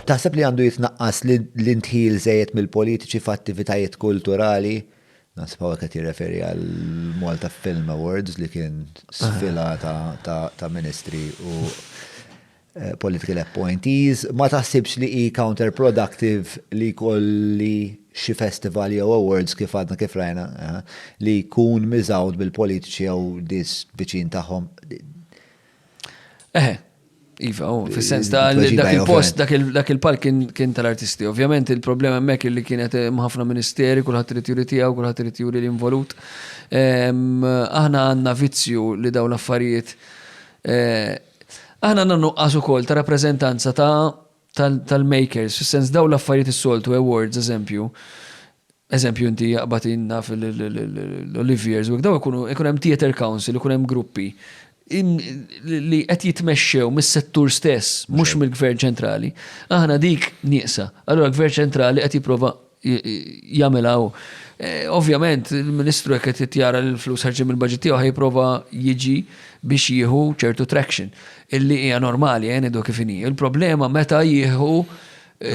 Taħseb li għandu jitnaqqas l-intħil żejjed mill-politiċi f'attivitajiet kulturali? Nasib għawek qed jirreferi għal Malta Film Awards li kien sfila ta' ministri u political appointees. Ma taħsibx li hi counterproductive li kolli xi festivali jew awards kif għadna kif rajna li jkun miżawd bil-politiċi jew dis viċin tagħhom. Iva, fis-sens ta' dak il-post, dak il-palk kien tal-artisti. Ovvjament il-problema hemmhekk li kienet ħafna ministeri, kulħadd irid juri tiegħu, kulħadd irid juri l-involut. Aħna għandna vizzju li dawn l-affarijiet. Aħna għandna nuqqas ukoll ta' rappreżentanza tal-makers, fis-sens dawn l-affarijiet is-soltu awards eżempju inti jaqbatinna fil-Oliviers u daw ikun hemm theater council, ikun hemm gruppi li qed jitmexxew mis-settur stess, mhux mill-Gvern ċentrali. Aħna dik nieqsa. Allura l-Gvern ċentrali qed jipprova jagħmilha. Ovvjament il-Ministru qed jara l-flus ħarġi mill-baġit tiegħu ħajprova jiġi biex jieħu ċertu traction illi hija normali ngħidu kif inhi. Il-problema meta jieħu.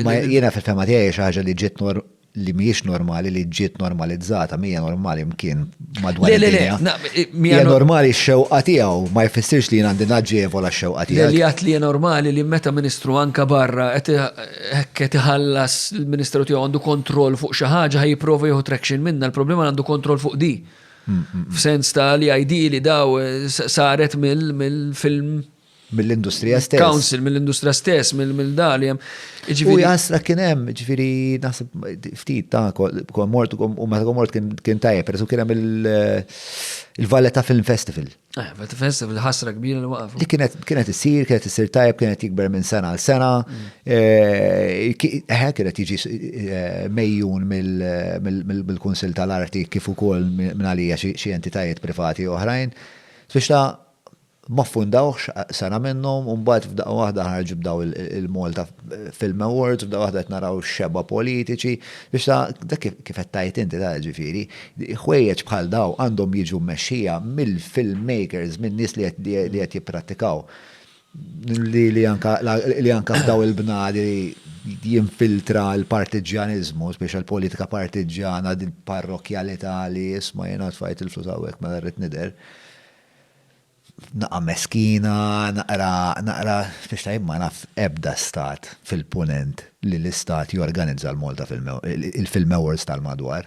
Ma jiena fil-fema tiegħi xi ħaġa li ġiet li mhijiex normali li ġiet normalizzata, mija normali mkien madwar id-dinja. Hija normali x-xewqa tiegħu, ma jfissirx li jien għandi naġġievola x-xewqa tiegħek. Li għat li hija normali li meta Ministru anka barra qed iħallas il-Ministru tiegħu għandu kontroll fuq xi ħaġa ħajjipprova jieħu traction minnha, il-problema għandu kontroll fuq di. F'sens ta' li ID li daw saret mill-film mill-industrija stess. Council, mill-industrija stess, mill-dali. U jasra kien hemm, ġifieri naħseb ftit ta' mort u meta mort kien tajjeb, pereżu kien hemm il-Valletta Film Festival. Valletta Festival ħasra kbira li waqfu. Li kienet issir tajjeb, kienet jikber minn sena għal sena. Kienet jiġi mejjun mill-Kunsill tal-Arti kif ukoll minn għalija xi entitajiet privati oħrajn. Biex ta' ma ffundawx sena minnhom u mbagħad f'daqqa waħda ħarġu b'daw il-Malta Film Awards, f'daqqa waħda qed naraw xeba politiċi biex dak kif qed tajt inti ta' ġifieri, ħwejjeġ bħal daw għandhom jiġu mmexxija mill-filmmakers, min-nies li qed jipprattikaw. Li anka f'daw il-bnadi jinfiltra l-partiġjanizmu, speċjal politika partiġjana, din parrokjalità li isma' jiena tfajt il-flus hawnhekk ma rrid nidher. Naqa meskina, naqra biex ta' imma naf ebda stat fil-punent li l-istat jorganizza l-Malta il-Film Awards tal-madwar.